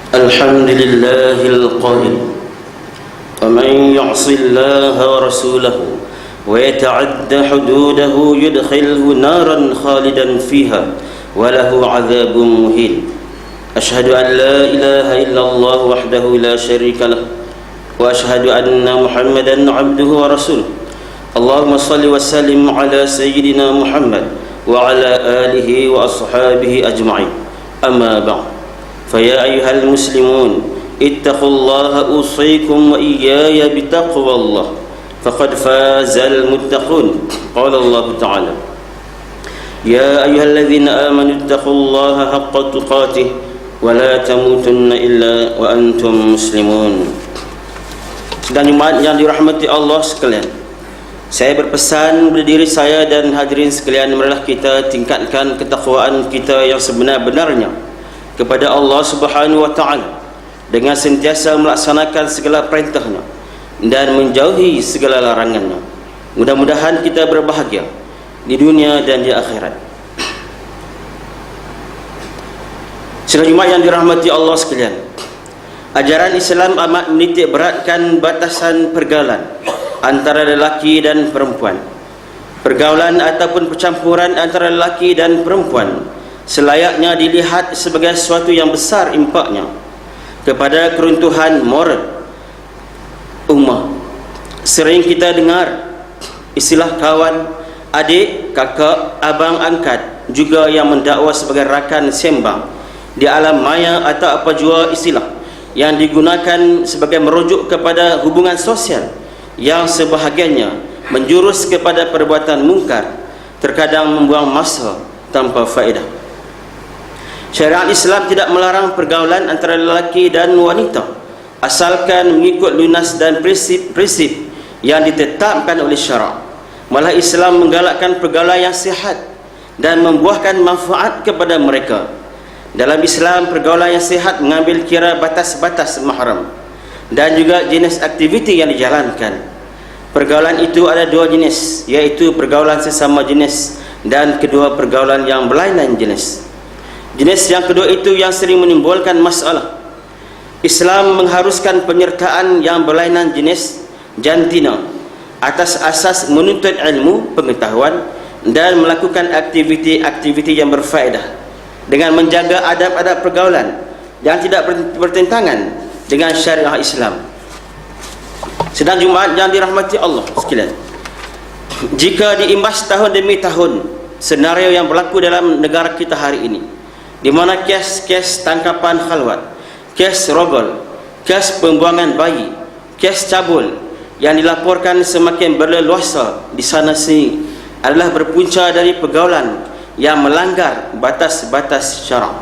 الحمد لله القائل ومن يعص الله ورسوله ويتعد حدوده يدخله نارا خالدا فيها وله عذاب مهين. أشهد أن لا إله إلا الله وحده لا شريك له وأشهد أن محمدا عبده ورسوله. اللهم صل وسلم على سيدنا محمد وعلى آله وأصحابه أجمعين. أما بعد، فيا أيها المسلمون اتقوا الله أوصيكم وإياي بتقوى الله فقد فاز المتقون. قال الله تعالى: يا أيها الذين آمنوا اتقوا الله حق تقاته ولا تموتن إلا وأنتم مسلمون. Sedang jemaat yang dirahmati Allah sekalian, saya berpesan kepada diri saya dan hadirin sekalian, marilah kita tingkatkan ketakwaan kita yang sebenar-benarnya kepada Allah Subhanahu wa taala dengan sentiasa melaksanakan segala perintahnya dan menjauhi segala larangannya. Mudah-mudahan kita berbahagia di dunia dan di akhirat. Saudara Jumaat yang dirahmati Allah sekalian, ajaran Islam amat menitik beratkan batasan pergaulan antara lelaki dan perempuan. Pergaulan ataupun percampuran antara lelaki dan perempuan selayaknya dilihat sebagai sesuatu yang besar impaknya kepada keruntuhan moral ummah. Sering kita dengar istilah kawan, adik, kakak, abang angkat juga yang mendakwa sebagai rakan sembang di alam maya atau apa jua istilah yang digunakan sebagai merujuk kepada hubungan sosial yang sebahagiannya menjurus kepada perbuatan mungkar, terkadang membuang masa tanpa faedah. Syariat Islam tidak melarang pergaulan antara lelaki dan wanita asalkan mengikut lunas dan prinsip-prinsip yang ditetapkan oleh syarak. Malah Islam menggalakkan pergaulan yang sihat dan membuahkan manfaat kepada mereka. Dalam Islam, pergaulan yang sihat mengambil kira batas-batas mahram dan juga jenis aktiviti yang dijalankan. Pergaulan itu ada dua jenis, iaitu pergaulan sesama jenis dan kedua pergaulan yang berlainan jenis. Jenis yang kedua itu yang sering menimbulkan masalah. Islam mengharuskan penyertaan yang berlainan jenis jantina atas asas menuntut ilmu, pengetahuan dan melakukan aktiviti-aktiviti yang berfaedah dengan menjaga adab-adab pergaulan yang tidak bertentangan dengan syariah Islam. Sedang Jumaat yang dirahmati Allah sekalian, jika diimbas tahun demi tahun senario yang berlaku dalam negara kita hari ini, di mana kes-kes tangkapan khalwat, kes rogol, kes pembuangan bayi, kes cabul yang dilaporkan semakin berleluasa di sana sini adalah berpunca dari pergaulan yang melanggar batas-batas syarak.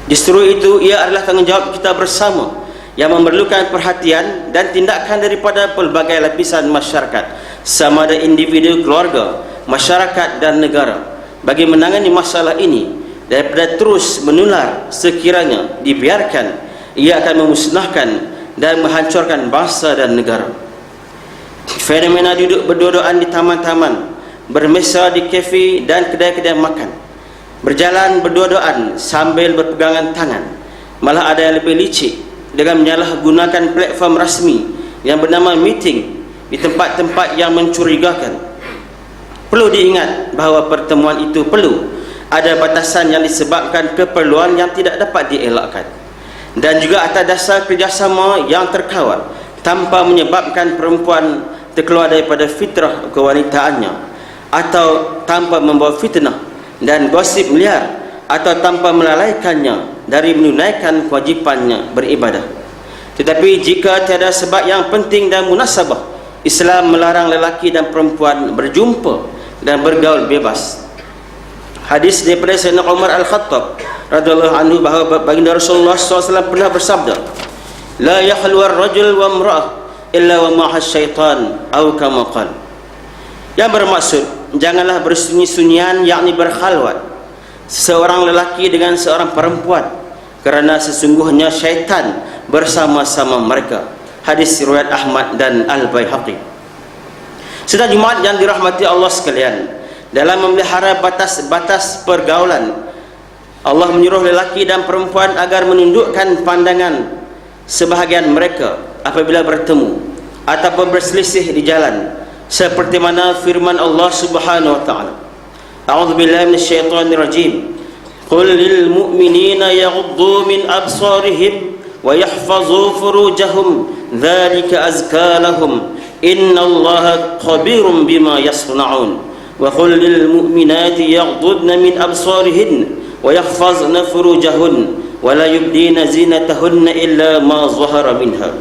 Justru itu ia adalah tanggungjawab kita bersama yang memerlukan perhatian dan tindakan daripada pelbagai lapisan masyarakat, sama ada individu, keluarga, masyarakat dan negara, bagi menangani masalah ini daripada terus menular. Sekiranya dibiarkan, ia akan memusnahkan dan menghancurkan bangsa dan negara. Fenomena duduk berdua-duaan di taman-taman, bermesra di kafe dan kedai-kedai makan, berjalan berdua-duaan sambil berpegangan tangan, malah ada yang lebih licik dengan menyalahgunakan platform rasmi yang bernama meeting di tempat-tempat yang mencurigakan. Perlu diingat bahawa pertemuan itu perlu ada batasan yang disebabkan keperluan yang tidak dapat dielakkan, dan juga atas dasar kerjasama yang terkawal tanpa menyebabkan perempuan terkeluar daripada fitrah kewanitaannya, atau tanpa membawa fitnah dan gosip liar, atau tanpa melalaikannya dari menunaikan kewajipannya beribadah. Tetapi jika tiada sebab yang penting dan munasabah, Islam melarang lelaki dan perempuan berjumpa dan bergaul bebas. Hadis daripada Sayyidina Umar Al-Khattab radhiyallahu anhu bahawa baginda Rasulullah SAW pernah bersabda, la yakhlu ar-rajul wa imra'ah illa wa ma'a syaitan atau kama qala. Yang bermaksud, janganlah bersunyi-sunyian, yakni berkhalwat seorang lelaki dengan seorang perempuan, kerana sesungguhnya syaitan bersama-sama mereka. Hadis riwayat Ahmad dan Al-Baihaqi. Sedang Jumaat yang dirahmati Allah sekalian, dalam memelihara batas-batas pergaulan Allah menyuruh lelaki dan perempuan agar menundukkan pandangan sebahagian mereka apabila bertemu ataupun berselisih di jalan, seperti mana firman Allah Subhanahu wa taala. A'udzu billahi minasyaitonir rajim. Qul lil mu'minina yaghuddu min absarihim wa yahfazu furujahum dzalika azka lahum innallaha khabirum bima yasna'un wa qul lil mu'minati yaghuddna min absarihin wa yahfazna furujahun wa la yubdina zinatahunna illa ma zahara minha.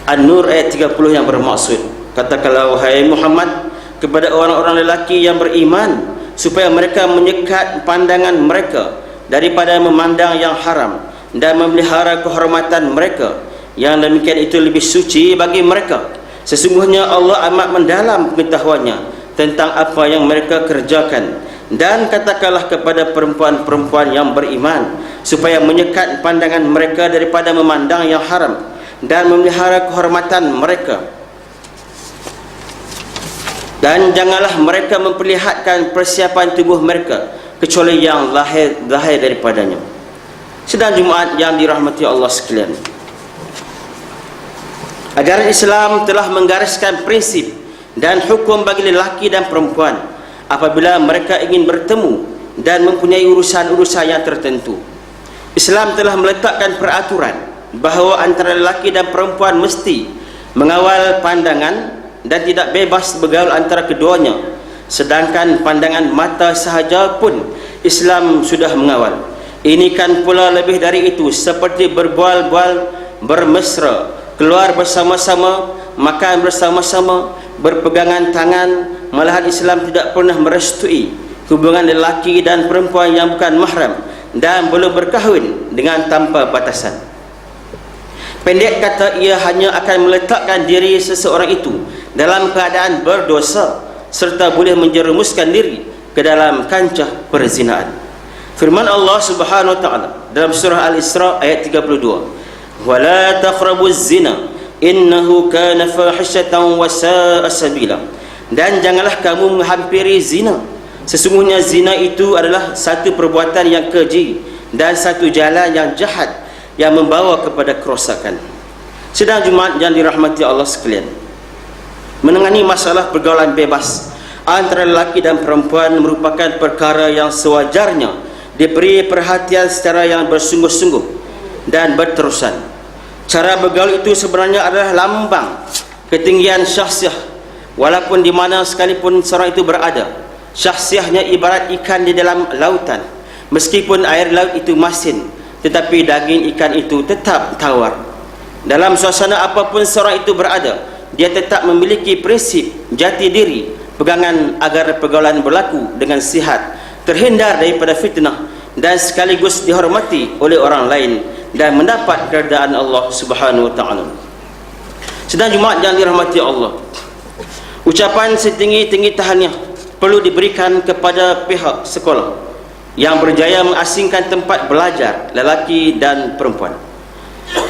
An-Nur ayat 30 yang bermaksud, katakanlah wahai Muhammad kepada orang-orang lelaki yang beriman supaya mereka menyekat pandangan mereka daripada memandang yang haram dan memelihara kehormatan mereka. Yang demikian itu lebih suci bagi mereka. Sesungguhnya Allah amat mendalam pengetahuannya tentang apa yang mereka kerjakan. Dan katakanlah kepada perempuan-perempuan yang beriman supaya menyekat pandangan mereka daripada memandang yang haram dan memelihara kehormatan mereka. Dan janganlah mereka memperlihatkan persiapan tubuh mereka kecuali yang lahir daripadanya. Sedang Jumaat yang dirahmati Allah sekalian, ajaran Islam telah menggariskan prinsip dan hukum bagi lelaki dan perempuan apabila mereka ingin bertemu dan mempunyai urusan-urusan yang tertentu. Islam telah meletakkan peraturan bahawa antara lelaki dan perempuan mesti mengawal pandangan dan tidak bebas bergaul antara keduanya. Sedangkan pandangan mata sahaja pun Islam sudah mengawal. Ini kan pula lebih dari itu, seperti berbual-bual, bermesra, keluar bersama-sama, makan bersama-sama, berpegangan tangan. Malahan Islam tidak pernah merestui hubungan lelaki dan perempuan yang bukan mahram dan belum berkahwin dengan tanpa batasan. Pendek kata, ia hanya akan meletakkan diri seseorang itu dalam keadaan berdosa serta boleh menjerumuskan diri ke dalam kancah perzinaan. Firman Allah Subhanahu wa taala dalam surah Al-Isra ayat 32, "Wala taqrabuz zina innahu kana fahishatan wa sa'a sabila." Dan janganlah kamu menghampiri zina. Sesungguhnya zina itu adalah satu perbuatan yang keji dan satu jalan yang jahat yang membawa kepada kerosakan. Sedang Jumaat yang dirahmati Allah sekalian, menangani masalah pergaulan bebas antara lelaki dan perempuan merupakan perkara yang sewajarnya diberi perhatian secara yang bersungguh-sungguh dan berterusan. Cara bergaul itu sebenarnya adalah lambang ketinggian syahsiah, walaupun di mana sekalipun seorang itu berada. Syahsiahnya ibarat ikan di dalam lautan. Meskipun air laut itu masin, tetapi daging ikan itu tetap tawar. Dalam suasana apapun seorang itu berada, dia tetap memiliki prinsip jati diri, pegangan agar pergaulan berlaku dengan sihat, terhindar daripada fitnah dan sekaligus dihormati oleh orang lain dan mendapat keredaan Allah Subhanahu wa taala. Sedang Jumaat yang dirahmati Allah, ucapan setinggi-tinggi tahniah perlu diberikan kepada pihak sekolah yang berjaya mengasingkan tempat belajar lelaki dan perempuan.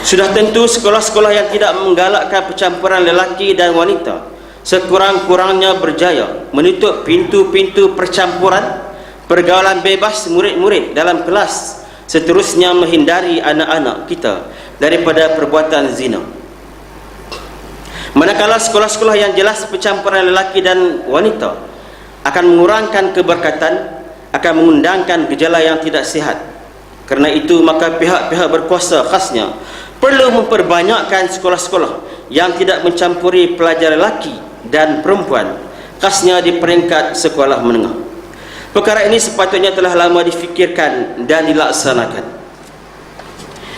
Sudah tentu sekolah-sekolah yang tidak menggalakkan percampuran lelaki dan wanita sekurang-kurangnya berjaya menutup pintu-pintu percampuran pergaulan bebas murid-murid dalam kelas, seterusnya menghindari anak-anak kita daripada perbuatan zina. Manakala sekolah-sekolah yang jelas percampuran lelaki dan wanita akan mengurangkan keberkatan, akan mengundangkan gejala yang tidak sihat. Kerana itu maka pihak-pihak berkuasa khasnya perlu memperbanyakkan sekolah-sekolah yang tidak mencampuri pelajar lelaki dan perempuan, khasnya di peringkat sekolah menengah. Perkara ini sepatutnya telah lama difikirkan dan dilaksanakan.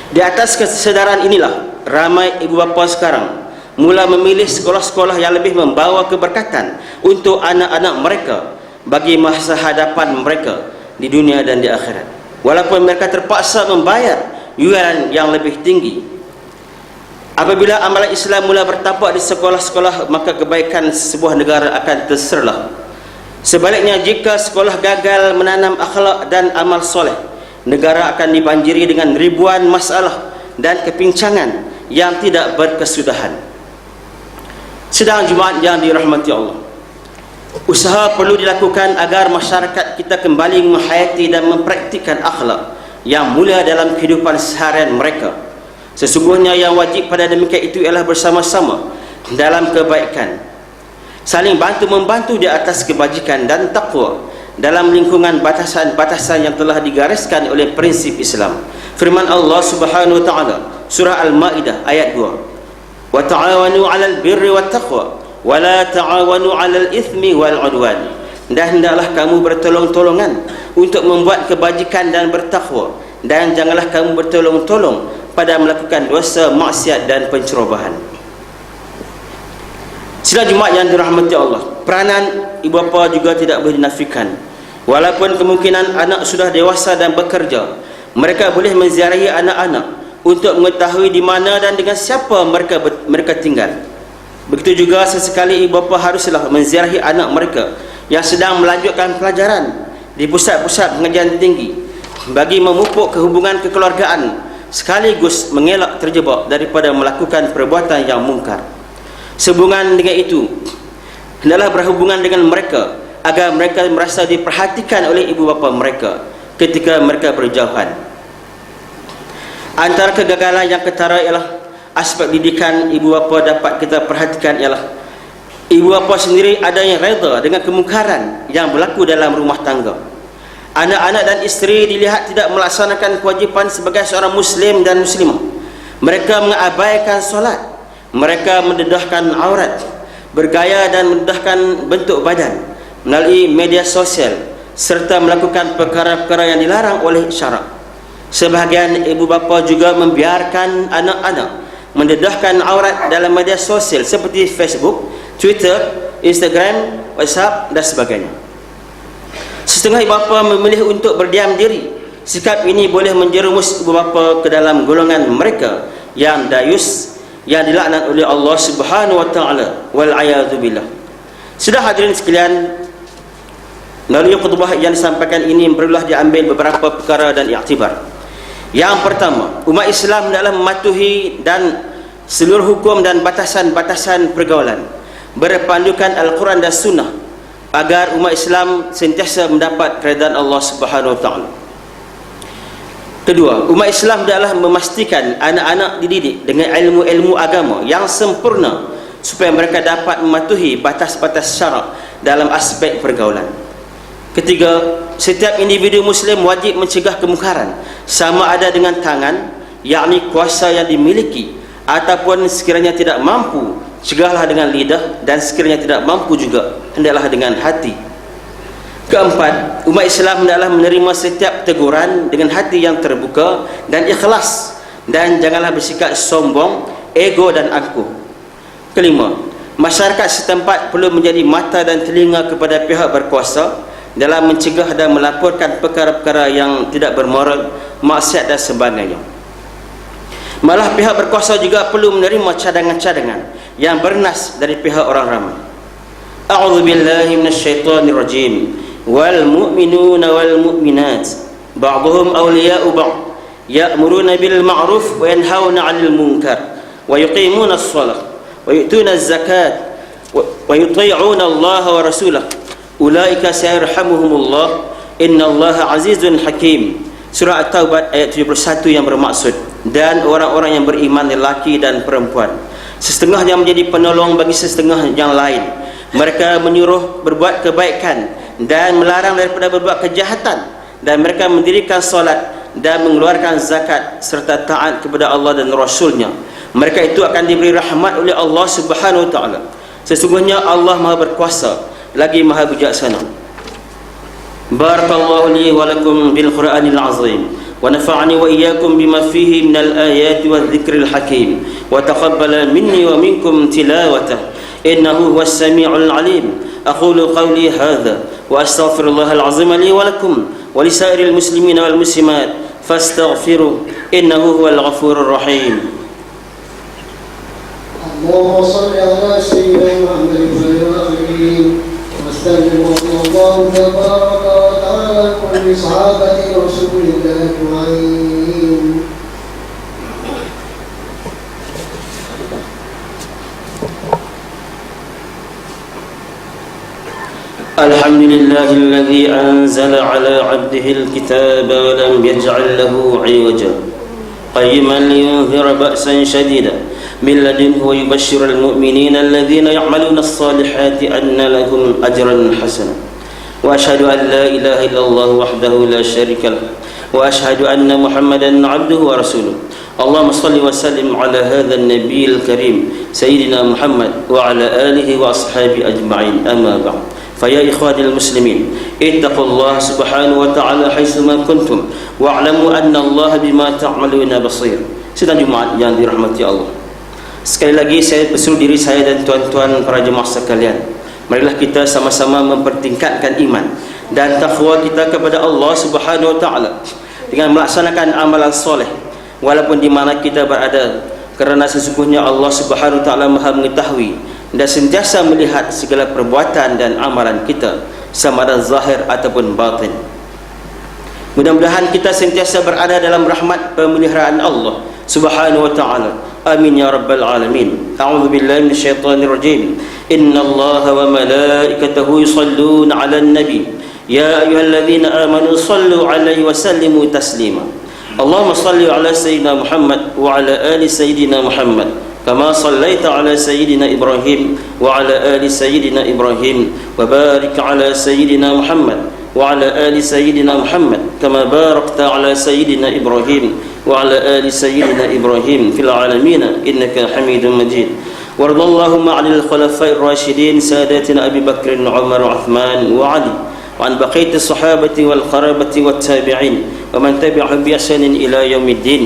Di atas kesedaran inilah ramai ibu bapa sekarang mula memilih sekolah-sekolah yang lebih membawa keberkatan untuk anak-anak mereka bagi masa hadapan mereka di dunia dan di akhirat, walaupun mereka terpaksa membayar yuran yang lebih tinggi. Apabila amalan Islam mula bertapak di sekolah-sekolah, maka kebaikan sebuah negara akan terserlah. Sebaliknya, jika sekolah gagal menanam akhlak dan amal soleh, negara akan dibanjiri dengan ribuan masalah dan kepincangan yang tidak berkesudahan. Sedang Jumaat yang dirahmati Allah, Usaha perlu dilakukan agar masyarakat kita kembali menghayati dan mempraktikkan akhlak yang mulia dalam kehidupan seharian mereka. Sesungguhnya yang wajib pada demikian itu ialah bersama-sama dalam kebaikan, saling bantu-membantu di atas kebajikan dan takwa dalam lingkungan batasan-batasan yang telah digariskan oleh prinsip Islam. Firman Allah Subhanahu wa taala, surah Al-Maidah ayat 2, wa ta'awanu 'alal birri wat taqwa wa la ta'awanu 'alal itsmi wal 'udwan. Dan hendaklah kamu bertolong-tolongan untuk membuat kebajikan dan bertakwa, dan janganlah kamu bertolong-tolong pada melakukan dosa, maksiat dan pencerobohan. Sidang Jumaat yang dirahmati Allah, peranan ibu bapa juga tidak boleh dinafikan. Walaupun kemungkinan anak sudah dewasa dan bekerja, mereka boleh menziarahi anak-anak untuk mengetahui di mana dan dengan siapa mereka tinggal. Begitu juga sesekali ibu bapa haruslah menziarahi anak mereka yang sedang melanjutkan pelajaran di pusat-pusat pengajian tinggi bagi memupuk kehubungan kekeluargaan sekaligus mengelak terjebak daripada melakukan perbuatan yang mungkar. Sehubungan dengan itu, hendaklah berhubungan dengan mereka agar mereka merasa diperhatikan oleh ibu bapa mereka ketika mereka berjauhan. Antara kegagalan yang ketara ialah aspek didikan ibu bapa dapat kita perhatikan ialah ibu bapa sendiri ada yang reda dengan kemungkaran yang berlaku dalam rumah tangga. Anak-anak dan isteri dilihat tidak melaksanakan kewajipan sebagai seorang muslim dan muslimah. Mereka mengabaikan solat, mereka mendedahkan aurat, bergaya dan mendedahkan bentuk badan melalui media sosial, serta melakukan perkara-perkara yang dilarang oleh syarak. Sebahagian ibu bapa juga membiarkan anak-anak mendedahkan aurat dalam media sosial seperti Facebook, Twitter, Instagram, WhatsApp dan sebagainya. Setengah ibu bapa memilih untuk berdiam diri. Sikap ini boleh menjerumus ibu bapa ke dalam golongan mereka yang dayus, yang dilaknat oleh Allah Subhanahu wa taala, wal a'yadzu billah. Sudah hadirin sekalian, melalui khutbah yang disampaikan ini perlulah diambil beberapa perkara dan iktibar. Yang pertama, umat Islam adalah mematuhi dan seluruh hukum dan batasan-batasan pergaulan berpandukan Al-Quran dan Sunnah agar umat Islam sentiasa mendapat keridaan Allah Subhanahu wa taala. Kedua, umat Islam adalah memastikan anak-anak dididik dengan ilmu-ilmu agama yang sempurna supaya mereka dapat mematuhi batas-batas syarak dalam aspek pergaulan. Ketiga, setiap individu muslim wajib mencegah kemungkaran sama ada dengan tangan, yakni kuasa yang dimiliki, ataupun sekiranya tidak mampu, cegahlah dengan lidah, dan sekiranya tidak mampu juga hendaklah dengan hati. Keempat, umat Islam hendaklah menerima setiap teguran dengan hati yang terbuka dan ikhlas, dan janganlah bersikap sombong, ego dan angkuh. Kelima, masyarakat setempat perlu menjadi mata dan telinga kepada pihak berkuasa dalam mencegah dan melaporkan perkara-perkara yang tidak bermoral, maksiat dan sebagainya. Malah pihak berkuasa juga perlu menerima cadangan-cadangan yang bernas dari pihak orang ramai. A'udzu billahi minasyaitonir rajim. Wal mu'minuna wal mu'minat ba'dhum awliya'u ba'd ya'muruna bil ma'ruf wa yanhauna 'anil munkar wa yuqimuna as-shalah wa yu'tuna az-zakat wa yuti'una Allah wa rasulahu ulaika sayarhamuhumullah innallaha azizun hakim. Surah At-Taubah ayat 71 yang bermaksud, dan orang-orang yang beriman lelaki dan perempuan setengahnya menjadi penolong bagi setengah yang lain. Mereka menyuruh berbuat kebaikan dan melarang daripada berbuat kejahatan, dan mereka mendirikan solat dan mengeluarkan zakat serta taat kepada Allah dan Rasulnya. Mereka itu akan diberi rahmat oleh Allah Subhanahu wa taala. Sesungguhnya Allah Maha berkuasa lagi Maha bijaksana. Barakallahu li wa lakum bil Qur'anil azim wa nafa'ani wa iyyakum bima fihi minal ayati wadh-dhikril hakim wa taqabbala minni wa minkum tilawatahu innahu huwas samiul alim. أقول قولي هذا وأستغفر الله العظيم لي ولكم ولسائر المسلمين والمسلمات فاستغفروه إنه هو الغفور الرحيم. اللهم صل على سيدنا محمد وآله وسلم الله تبارك وتعالى كل صحابة رسول الله أجمعين. الحمد لله الذي أنزل على عبده الكتاب ولم يجعل له عوجا قيما لينذر بأسا شديدا من لدنه ويبشر المؤمنين الذين يعملون الصالحات أن لهم أجرا حسنا وأشهد أن لا إله إلا الله وحده لا شريك له وأشهد أن محمدا عبده ورسوله اللهم صل وسلم على هذا النبي الكريم سيدنا محمد وعلى آله وأصحابه أجمعين أما بعد فيا إخواني المسلمين اتقوا الله سبحانه وتعالى حيثما كنتم واعلموا أن الله بما تعملون بصير. Sidang Jumat yang dirahmati Allah, sekali lagi saya berseru diri saya dan tuan-tuan para jemaah sekalian, marilah kita sama-sama mempertingkatkan iman dan takwa kita kepada Allah Subhanahu wa taala dengan melaksanakan amalan soleh walaupun di mana kita berada, kerana sesungguhnya Allah Subhanahu wa taala Maha mengetahui dan sentiasa melihat segala perbuatan dan amalan kita, sama ada zahir ataupun batin. Mudah-mudahan kita sentiasa berada dalam rahmat pemeliharaan Allah Subhanahu wa taala. Amin ya rabbal alamin. A'udzu billahi minasyaitonir rajim. Innallaha wa malaikatahu yusholluna 'alan nabi. Ya ayyuhalladzina amanu shallu 'alaihi wa sallimu taslima. Allahumma shalli 'ala sayyidina Muhammad wa 'ala ali sayyidina Muhammad. كما صليت على سيدنا إبراهيم وعلى آل سيدنا إبراهيم وبارك على سيدنا محمد وعلى آل سيدنا محمد كما باركت على سيدنا إبراهيم وعلى آل سيدنا إبراهيم في العالمين إنك حميد مجيد. وارض اللهم عن الخلفاء الراشدين ساداتنا أبي بكر وعمر وعثمان وعلي وعن بقية الصحابة والقرابة والتابعين ومن تبعهم بإحسان إلى يوم الدين.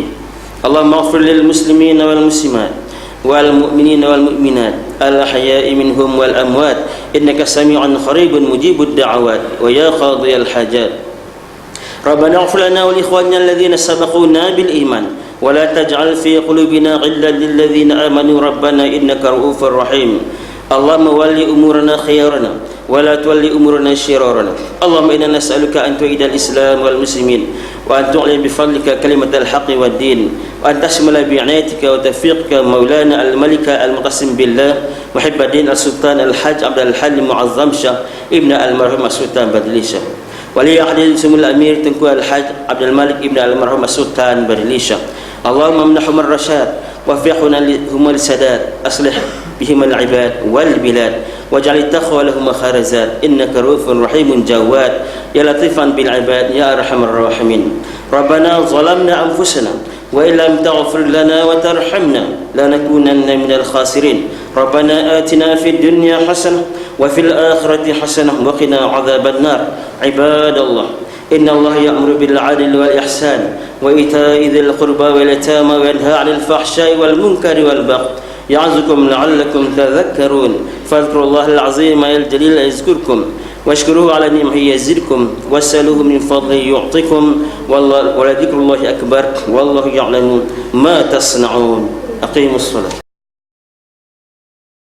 اللهم اغفر للمسلمين والمسلمات والمؤمنين والمؤمنات الأحياء منهم والأموات إنك سميع قريب مجيب الدعوات ويا قاضي الحاجات. ربنا اغفر لنا ولإخواننا الذين سبقونا بالإيمان ولا تجعل في قلوبنا غلا للذين آمنوا ربنا إنك رؤوف رحيم. اللهم ول أمورنا خيارنا ولا تولي أمورنا شرارنا. اللهم إنا نسألك أن تعيد الإسلام والمسلمين وأن تعلي بفضلك كلمة الحق والدين وأن تشمل بعنايتك وتوفيقك مولانا الملك المقسم بالله محب الدين السلطان الحاج عبد الحليم معظم شاه ابن المرحوم السلطان بدليشة ولي عهد سمو الأمير تنكو الحاج عبد الملك ابن المرحوم السلطان بدليشة. اللهم امنحهم الرشاد وفقنا لهم السداد أصلح بهم العباد والبلاد واجعل التقوى لهم خارزات إنك رؤوف رحيم جواد يا لطيفا بالعباد يا أرحم الراحمين. ربنا ظلمنا أنفسنا وإن لم تغفر لنا وترحمنا لنكونن من الخاسرين. ربنا آتنا في الدنيا حسنة وفي الآخرة حسنة وقنا عذاب النار. عباد الله إن الله يأمر بالعدل والإحسان وإيتاء ذي القربى واليتامى وينهى عن الفحشاء والمنكر والبغي يعظكم لعلكم تذكرون. فاذكروا الله العظيم الجليل يذكركم واشكروه على نعمه يزدكم واسألوه من فضله يعطكم ولذكر الله أكبر والله يعلم ما تصنعون. أقيموا الصلاة.